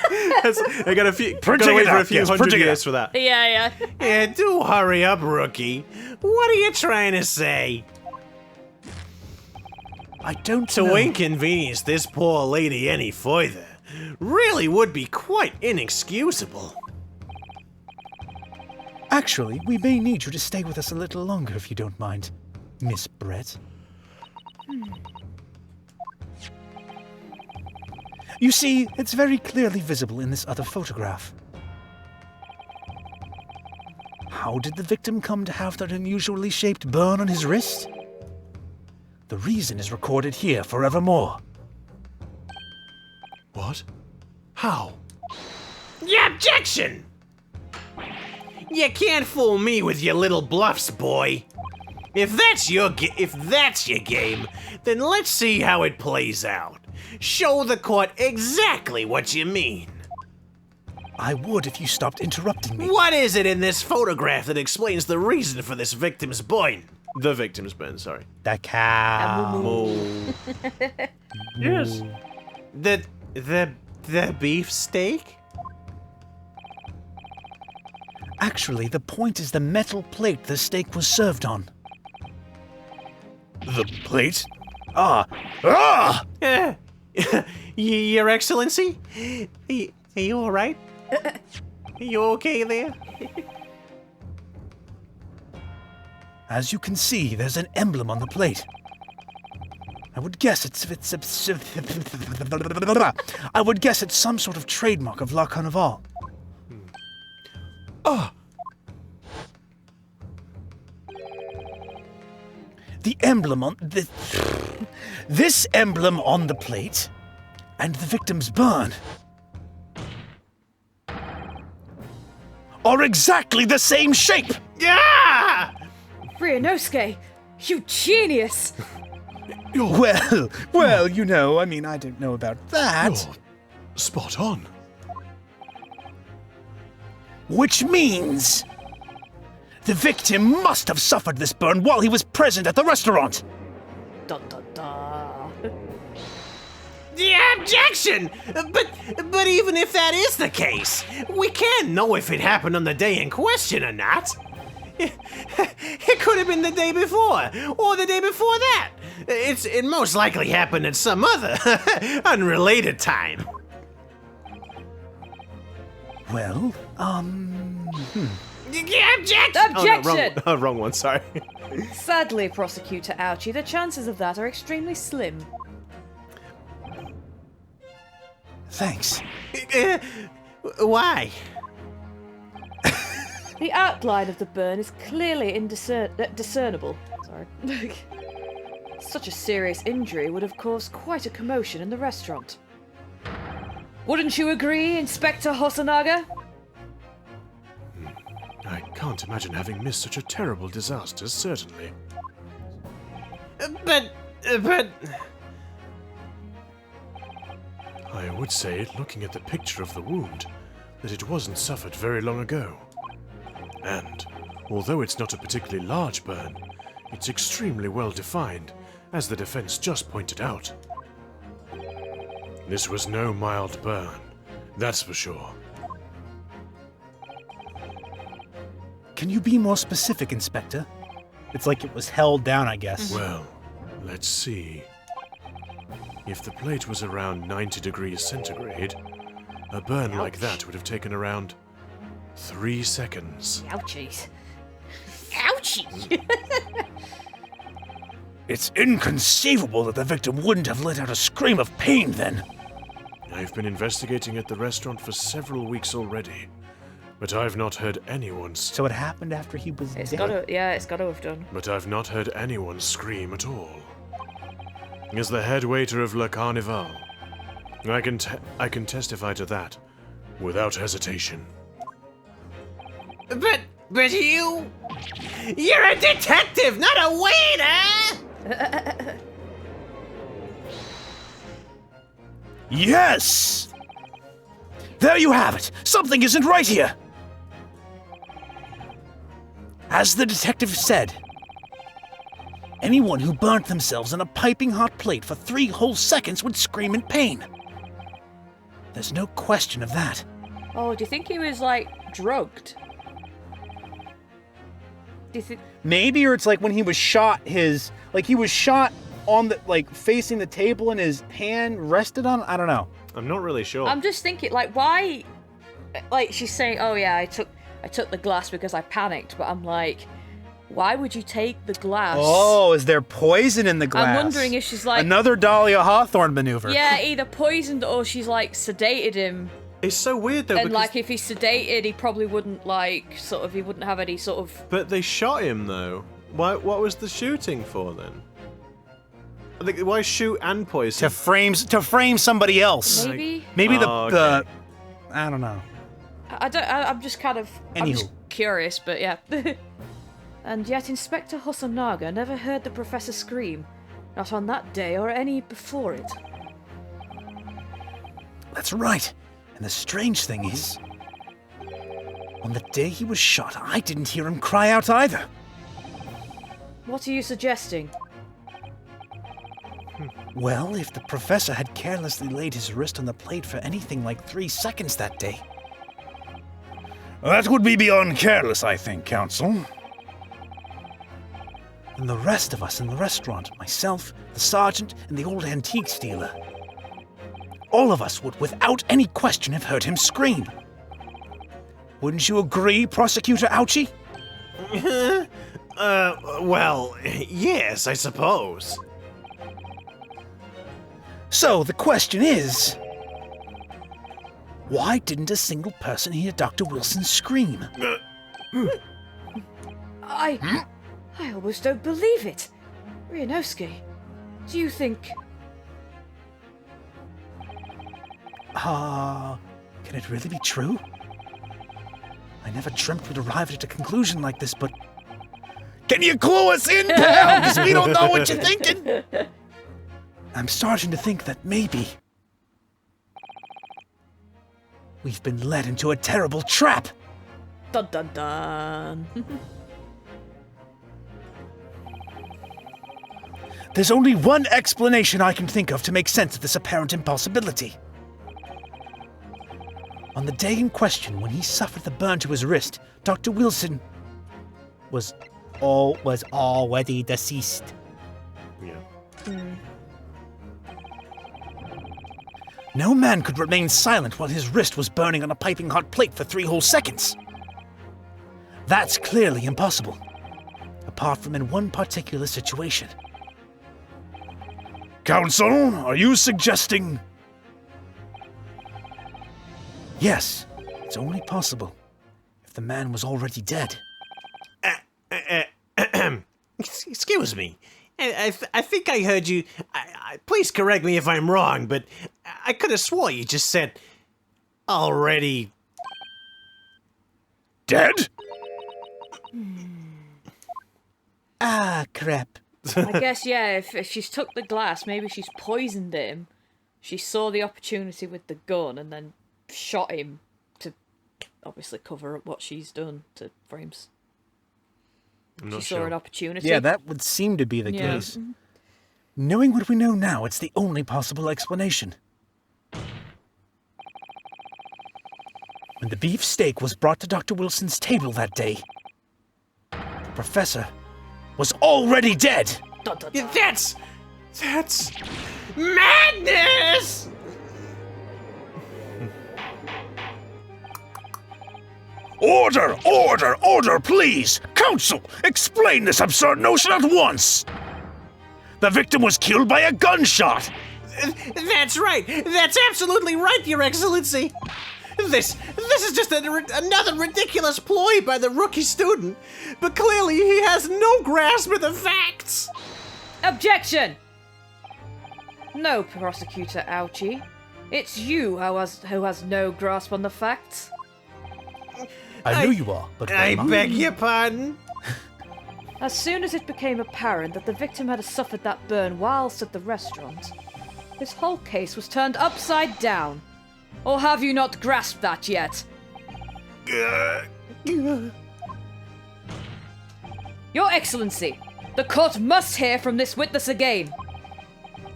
I got a few. Printing Gotta wait it for a out, few yes, hundred printing it years out. for that. Yeah. Yeah, do hurry up, rookie. What are you trying to say? I don't To know. inconvenience this poor lady any further really would be quite inexcusable. Actually, we may need you to stay with us a little longer if you don't mind, Miss Brett. You see, it's very clearly visible in this other photograph. How did the victim come to have that unusually shaped burn on his wrist? The reason is recorded here forevermore. What? How? Yeah, objection! You can't fool me with your little bluffs, boy. If that's your game, then let's see how it plays out. Show the court exactly what you mean. I would if you stopped interrupting me. What is it in this photograph that explains the reason for this victim's burn? The victim's burn, sorry. The cow. Yes. The beefsteak? Actually, the point is the metal plate the steak was served on. The plate? Ah! Your Excellency? Are you all right? Are you okay there? As you can see, there's an emblem on the plate. I would guess it's some sort of trademark of La Carnival. The emblem on this emblem on the plate and the victim's burn are exactly the same shape. Yeah! Ryunosuke, you genius! Well, you know, I mean, I don't know about that. You're spot on. Which means the victim must have suffered this burn while he was present at the restaurant. Dun dun dun. Yeah, objection! But even if that is the case, we can't know if it happened on the day in question or not. It could have been the day before, or the day before that. It most likely happened at some other, unrelated time. Well, Yeah, objection! Objection! Oh, no, wrong one, sorry. Sadly, Prosecutor Ouchie, the chances of that are extremely slim. thanks. Why? The outline of the burn is clearly discernible. Sorry. Such a serious injury would have caused quite a commotion in the restaurant. Wouldn't you agree, Inspector Hosonaga? I can't imagine having missed such a terrible disaster, certainly. But... I would say, looking at the picture of the wound, that it wasn't suffered very long ago. And, although it's not a particularly large burn, it's extremely well defined, as the defense just pointed out. This was no mild burn, that's for sure. Can you be more specific, Inspector? It's like it was held down, I guess. Well, let's see. If the plate was around 90 degrees centigrade, a burn like that would have taken around 3 seconds. Ouchies. Ouchie! It's inconceivable that the victim wouldn't have let out a scream of pain then. I've been investigating at the restaurant for several weeks already, but I've not heard anyone So it happened after he was It's dead. gotta have done. But I've not heard anyone scream at all. As the head waiter of Le Carnival, I can testify to that without hesitation. But you're a detective, not a waiter! Yes! There you have it! Something isn't right here! As the detective said, anyone who burnt themselves on a piping hot plate for 3 whole seconds would scream in pain. There's no question of that. Oh, do you think he was, like, drugged? Do you think... Maybe, or it's like when he was shot, he was shot on the, like, facing the table and his hand rested on, I don't know. I'm not really sure. I'm just thinking, like, why... Like, she's saying, oh yeah, I took the glass because I panicked, but I'm like, why would you take the glass? Oh, is there poison in the glass? I'm wondering if she's like... Another Dahlia Hawthorne maneuver. Yeah, either poisoned or she's, like, sedated him. It's so weird, though, And, because... like, if he's sedated, he probably wouldn't, like, he wouldn't have any sort of... But they shot him, though. What was the shooting for, then? I think, why shoot and poison? To frame somebody else. Maybe? Maybe Oh, the okay. I don't know. I'm just kind of... I'm Anywho. just curious, but yeah. And yet Inspector Hosonaga never heard the professor scream. Not on that day or any before it. That's right. And the strange thing is, on the day he was shot, I didn't hear him cry out either. What are you suggesting? Well, if the professor had carelessly laid his wrist on the plate for anything like 3 seconds that day. That would be beyond careless, I think, Counsel. And the rest of us in the restaurant, myself, the sergeant, and the old antiques dealer. All of us would, without any question, have heard him scream. Wouldn't you agree, Prosecutor Ouchie? Well, yes, I suppose. So the question is, why didn't a single person hear Dr. Wilson scream? I almost don't believe it. Ryunosuke, do you think... Can it really be true? I never dreamt we'd arrive at a conclusion like this, but... Can you clue us in, pal? Because we don't know what you're thinking. I'm starting to think that maybe... we've been led into a terrible trap. Dun dun dun. There's only one explanation I can think of to make sense of this apparent impossibility. On the day in question, when he suffered the burn to his wrist, Dr. Wilson was already deceased. Yeah. No man could remain silent while his wrist was burning on a piping hot plate for 3 whole seconds. That's clearly impossible, apart from in one particular situation. Counsel, are you suggesting... Yes, it's only possible if the man was already dead. Excuse me. I think I heard you. Please correct me if I'm wrong, but I could have swore you just said already dead? Ah, crap. I guess, yeah, if she's took the glass, maybe she's poisoned him. She saw the opportunity with the gun and then shot him to obviously cover up what she's done for him. I'm not She saw sure. an opportunity. Yeah, that would seem to be the Yeah. case. Knowing what we know now, it's the only possible explanation. When the beef steak was brought to Dr. Wilson's table that day, the professor was already dead. That's madness! Order! Order! Order, please! Counsel, explain this absurd notion at once! The victim was killed by a gunshot! That's right! That's absolutely right, Your Excellency! This is just another ridiculous ploy by the rookie student, but clearly he has no grasp of the facts! Objection! No, Prosecutor Ouchie. It's you who has no grasp on the facts. I know you are, but I why am beg your pardon? As soon as it became apparent that the victim had suffered that burn whilst at the restaurant, his whole case was turned upside down. Or have you not grasped that yet? Your Excellency, the court must hear from this witness again.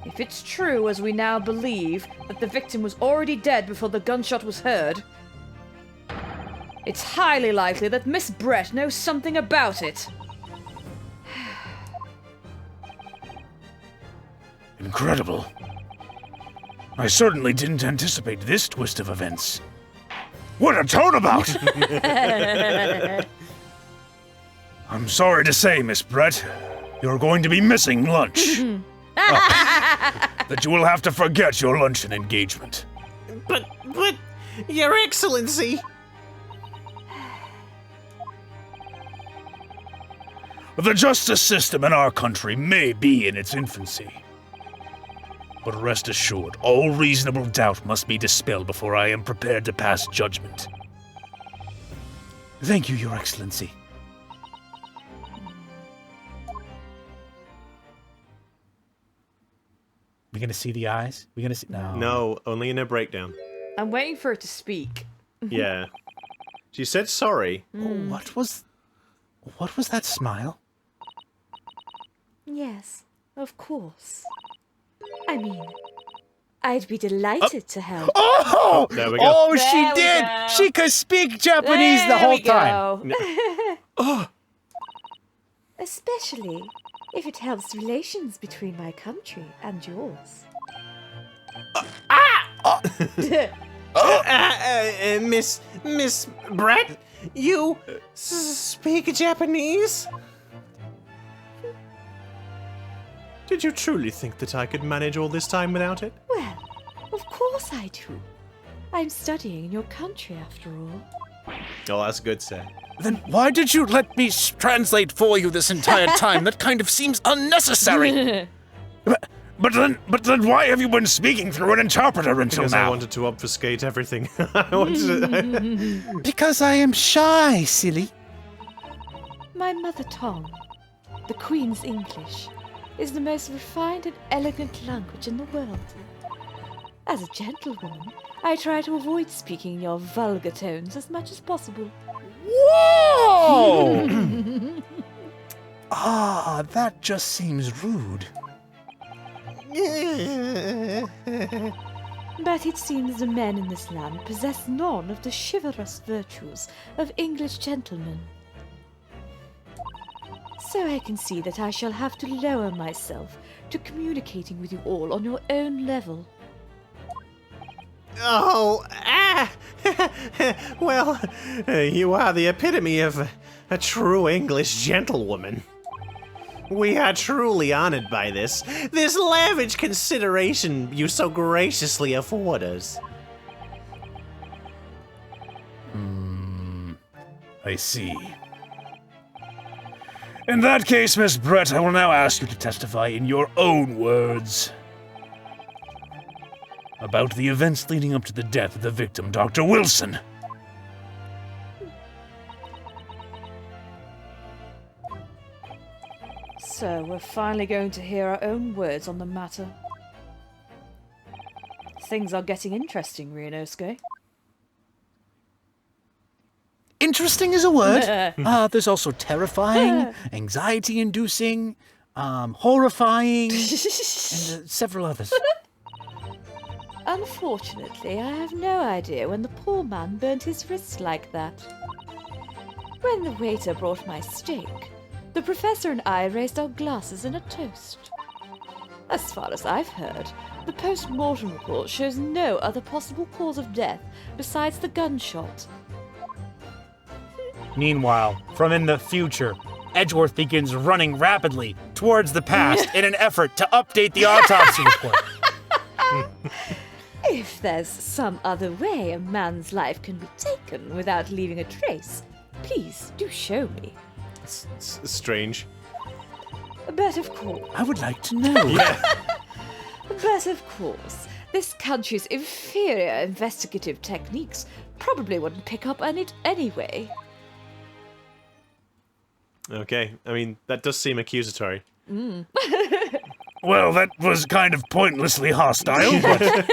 If it's true, as we now believe, that the victim was already dead before the gunshot was heard, it's highly likely that Miss Brett knows something about it. Incredible. I certainly didn't anticipate this twist of events. What a turnabout! I'm sorry to say, Miss Brett, you're going to be missing lunch. That you will have to forget your luncheon engagement. But, Your Excellency! The justice system in our country may be in its infancy. But rest assured, all reasonable doubt must be dispelled before I am prepared to pass judgment. Thank you, Your Excellency. We gonna see the eyes? We gonna see? No. No, only in a breakdown. I'm waiting for her to speak. Yeah. She said sorry. What was that smile? Yes, of course. I mean, I'd be delighted to help. Oh! There we go. Oh, she There we did! go. She could speak Japanese the There whole we time. go. Especially if it helps relations between my country and yours. Miss Brett, you speak Japanese? Did you truly think that I could manage all this time without it? Well, of course I do. I'm studying in your country after all. Oh, that's good, sir. Then why did you let me translate for you this entire time? That kind of seems unnecessary. But then why have you been speaking through an interpreter until Because now? I wanted to obfuscate everything. I wanted Because I am shy, silly. My mother tongue, the Queen's English, is the most refined and elegant language in the world. As a gentlewoman, I try to avoid speaking your vulgar tones as much as possible. Whoa! Ah, that just seems rude. But it seems the men in this land possess none of the chivalrous virtues of English gentlemen. So I can see that I shall have to lower myself to communicating with you all on your own level. Oh, well, you are the epitome of a true English gentlewoman. We are truly honored by this lavish consideration you so graciously afford us. I see. In that case, Miss Brett, I will now ask you to testify in your own words about the events leading up to the death of the victim, Dr. Wilson. So, we're finally going to hear our own words on the matter. Things are getting interesting, Ryunosuke. Interesting is a word. There's also terrifying, anxiety-inducing, horrifying, and several others. Unfortunately, I have no idea when the poor man burnt his wrist like that. When the waiter brought my steak, the professor and I raised our glasses in a toast. As far as I've heard, the post-mortem report shows no other possible cause of death besides the gunshot. Meanwhile, from in the future, Edgeworth begins running rapidly towards the past in an effort to update the autopsy report. If there's some other way a man's life can be taken without leaving a trace, please do show me. It's strange. But of course, I would like to know. but of course, this country's inferior investigative techniques probably wouldn't pick up on it anyway. Okay, I mean, that does seem accusatory. Well, that was kind of pointlessly hostile, but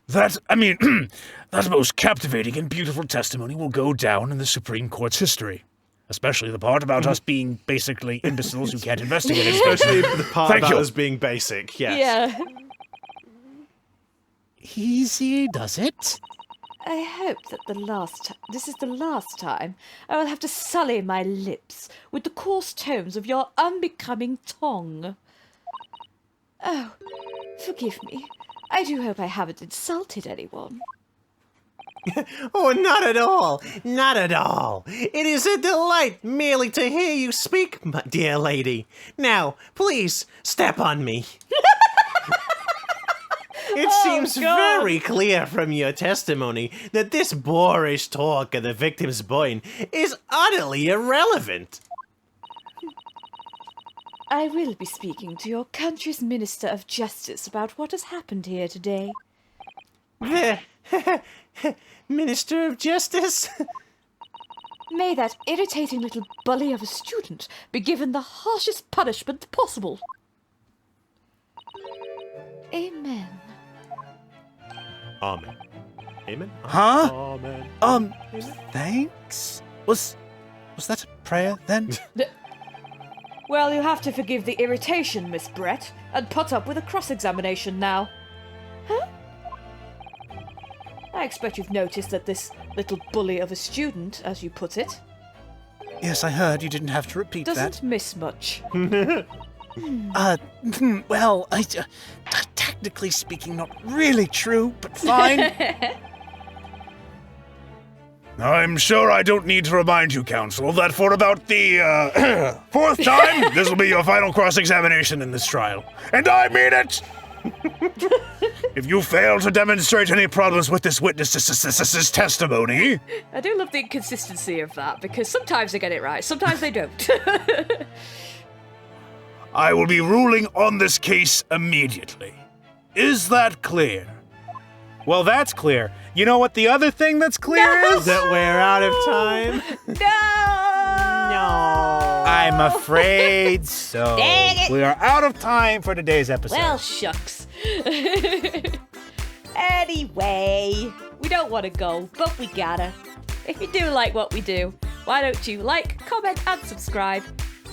that most captivating and beautiful testimony will go down in the Supreme Court's history. Especially the part about us being basically imbeciles who can't investigate it. Especially the part Thank about you. us being basic, yes. Yeah. Easy does it. I hope that this is the last time I will have to sully my lips with the coarse tones of your unbecoming tongue. Oh, forgive me. I do hope I haven't insulted anyone. Oh, not at all. Not at all. It is a delight merely to hear you speak, my dear lady. Now, please, step on me. It seems very clear from your testimony that this boorish talk of the victim's brain is utterly irrelevant. I will be speaking to your country's Minister of Justice about what has happened here today. The Minister of Justice? May that irritating little bully of a student be given the harshest punishment possible. Amen. Amen. Amen? Huh? Amen. Thanks? Was that a prayer then? Well, you have to forgive the irritation, Miss Brett, and put up with a cross-examination now. Huh? I expect you've noticed that this little bully of a student, as you put it, Yes, I heard you didn't have to repeat doesn't miss much. Well, technically speaking, not really true, but fine. I'm sure I don't need to remind you, counsel, that for about the fourth time, this will be your final cross-examination in this trial. And I mean it! If you fail to demonstrate any problems with this witness's testimony... I do love the inconsistency of that, because sometimes they get it right, sometimes they don't. I will be ruling on this case immediately. Is that clear? Well, that's clear. You know what the other thing that's clear is? That we're out of time? No! I'm afraid so. Dang it. We are out of time for today's episode. Well, shucks. Anyway, we don't want to go, but we gotta. If you do like what we do, why don't you like, comment, and subscribe?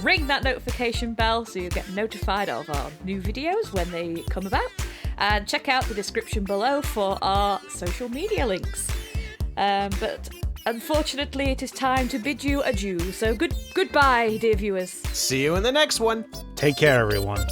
Ring that notification bell so you get notified of our new videos when they come about. And check out the description below for our social media links. But unfortunately, it is time to bid you adieu. So goodbye, dear viewers. See you in the next one. Take care, everyone.